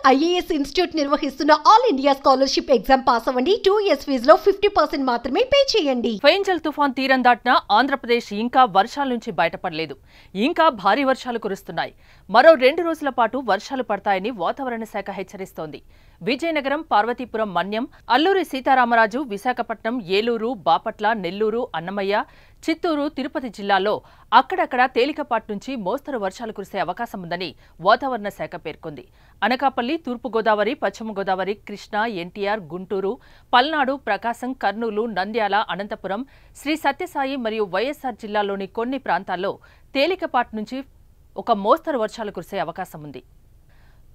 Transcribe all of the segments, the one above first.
IAS institute నిర్వహిస్తున్న all India scholarship exam pass అవ్వండి. 2 years ఫీజులో 50% మాత్రమే పే చేయండి. ఫెంజల్ తుఫాన్ తీరం దాటిన ఆంధ్రప్రదేశ్ ఇంకా వర్షాల నుంచి బయటపడలేదు. ఇంకా భారీ వర్షాలు కురుస్తున్నాయి. మరో 2 రోజుల పాటు వర్షాలు పడతాయని వాతావరణ శాఖ హెచ్చరిస్తోంది. విజయనగరం, పార్వతీపురం, మన్యం, అల్లూరి సీతారామరాజు, విశాఖపట్నం, ఏలూరు, బాపట్ల, నెల్లూరు, అన్నమయ్య, చిత్తూరు, తిరుపతి జిల్లాల్లో అక్కడక్కడ తేలికపాటి నుంచి మోస్తరు వర్షాలు కురిసే అవకాశం ఉందని వాతావరణ శాఖ పేర్కొంది. అనకాపల్లి, తూర్పుగోదావరి, పశ్చిమ గోదావరి, కృష్ణా, ఎన్టీఆర్, గుంటూరు, పల్నాడు, ప్రకాశం, కర్నూలు, నంద్యాల, అనంతపురం, శ్రీ సత్యసాయి మరియు వైఎస్ఆర్ జిల్లాల్లోని కొన్ని ప్రాంతాల్లో తేలికపాటి నుంచి ఒక మోస్తరు వర్షాలు కురిసే అవకాశం ఉంది.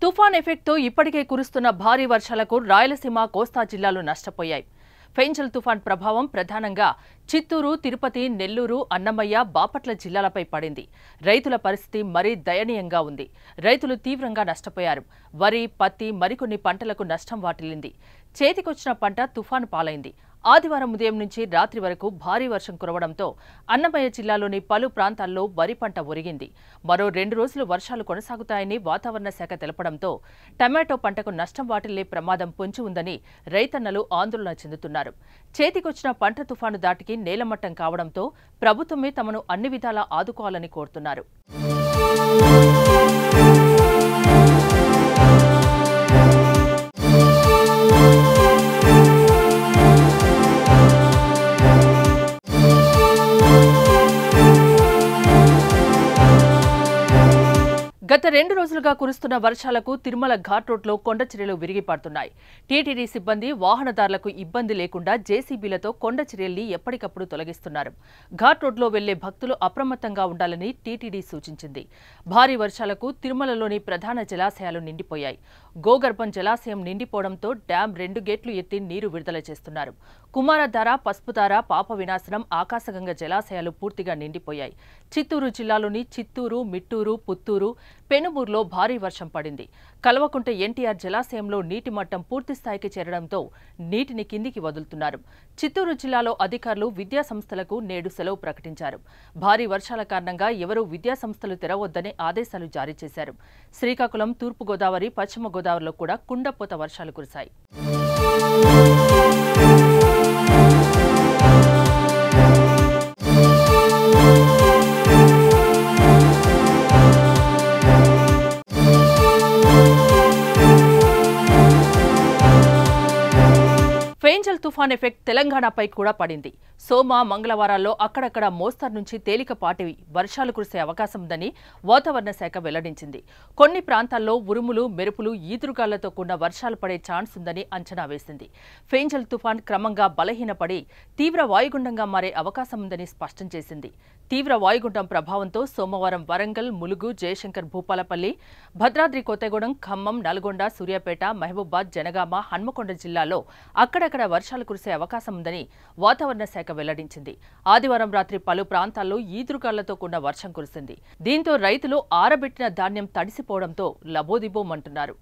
తుఫాన్ ఎఫెక్ట్తో ఇప్పటికే కురుస్తున్న భారీ వర్షాలకు రాయలసీమ, కోస్తా జిల్లాలు నష్టపోయాయి. ఫెంజల్ తుఫాన్ ప్రభావం ప్రధానంగా చిత్తూరు, తిరుపతి, నెల్లూరు, అన్నమయ్య, బాపట్ల జిల్లాలపై పడింది. రైతుల పరిస్థితి మరీ దయనీయంగా ఉంది. రైతులు తీవ్రంగా నష్టపోయారు. వరి, పత్తి, మరికొన్ని పంటలకు నష్టం వాటిల్లింది. చేతికొచ్చిన పంట తుఫాను పాలైంది. ఆదివారం ఉదయం నుంచి రాత్రి వరకు భారీ వర్షం కురవడంతో అన్నమయ్య జిల్లాలోని పలు ప్రాంతాల్లో వరి పంట ఒరిగింది. మరో 2 రోజులు వర్షాలు కొనసాగుతాయని వాతావరణ శాఖ తెలపడంతో టమాటో పంటకు నష్టం వాటిల్లే ప్రమాదం పొంచి ఉందని రైతన్నలు ఆందోళన చెందుతున్నారు. చేతికొచ్చిన పంట తుఫాను దాటికి నేలమట్టం కావడంతో ప్రభుత్వమే తమను అన్ని విధాలా ఆదుకోవాలని కోరుతున్నారు. గత 2 రోజులుగా కురుస్తున్న వర్షాలకు తిరుమల ఘాట్ రోడ్లో కొండ చర్యలు విరిగిపడుతున్నాయి. టీటీడీ సిబ్బంది వాహనదారులకు ఇబ్బంది లేకుండా జేసీబీలతో కొండ చర్యల్ని ఎప్పటికప్పుడు తొలగిస్తున్నారు. ఘాట్ రోడ్లో వెళ్లే భక్తులు అప్రమత్తంగా ఉండాలని టీటీడీ సూచించింది. భారీ వర్షాలకు తిరుమలలోని ప్రధాన జలాశయాలు నిండిపోయాయి. గోగర్భం జలాశయం నిండిపోవడంతో డ్యాం 2 గేట్లు ఎత్తి నీరు విడుదల చేస్తున్నారు. కుమారధార, పసుపుధార, పాప వినాశనం, ఆకాశగంగ జలాశయాలు పూర్తిగా నిండిపోయాయి. చిత్తూరు జిల్లాలోని చిత్తూరు, మిట్టూరు, పుత్తూరు, పెనుమూరులో భారీ వర్షం పడింది. కల్వకుంట ఎన్టీఆర్ జలాశయంలో నీటి మట్టం పూర్తి స్థాయికి చేరడంతో నీటిని కిందికి వదులుతున్నారు. చిత్తూరు జిల్లాలో అధికారులు విద్యాసంస్థలకు నేడు సెలవు ప్రకటించారు. భారీ వర్షాల కారణంగా ఎవరూ విద్యాసంస్థలు తెరవొద్దని ఆదేశాలు జారీ చేశారు. శ్రీకాకుళం, తూర్పుగోదావరి, పశ్చిమ గోదావరిలో కూడా కుండపోత వర్షాలు కురిశాయి. ఫెంజల్ తుఫాన్ ఎఫెక్ట్ తెలంగాణపై కూడా పడింది. సోమ, మంగళవారాల్లో అక్కడక్కడ మోస్తరు నుంచి తేలికపాటి వర్షాలు కురిసే అవకాశం ఉందని వాతావరణ శాఖ వెల్లడించింది. కొన్ని ప్రాంతాల్లో ఉరుములు, మెరుపులు, ఈదురుగాళ్లతో కూడిన వర్షాలు పడే ఛాన్స్ ఉందని అంచనా వేసింది. ఫెంజల్ తుఫాన్ క్రమంగా బలహీనపడి తీవ్ర వాయుగుండంగా మారే అవకాశం ఉందని స్పష్టం చేసింది. తీవ్ర వాయుగుండం ప్రభావంతో సోమవారం వరంగల్, ములుగు, జయశంకర్ భూపాలపల్లి, భద్రాద్రి కొత్తగూడెం, ఖమ్మం, నల్గొండ, సూర్యాపేట, మహబూబాద్, జనగామ, హన్మకొండ జిల్లాల్లో అక్కడక్కడ వర్షాలు కురిసే అవకాశం ఉందని వాతావరణ శాఖ వెల్లడించింది. ఆదివారం రాత్రి పలు ప్రాంతాల్లో ఈదురుగాళ్లతో కూడిన వర్షం కురిసింది. దీంతో రైతులు ఆరబెట్టిన ధాన్యం తడిసిపోవడంతో లబోదిబోమంటున్నారు.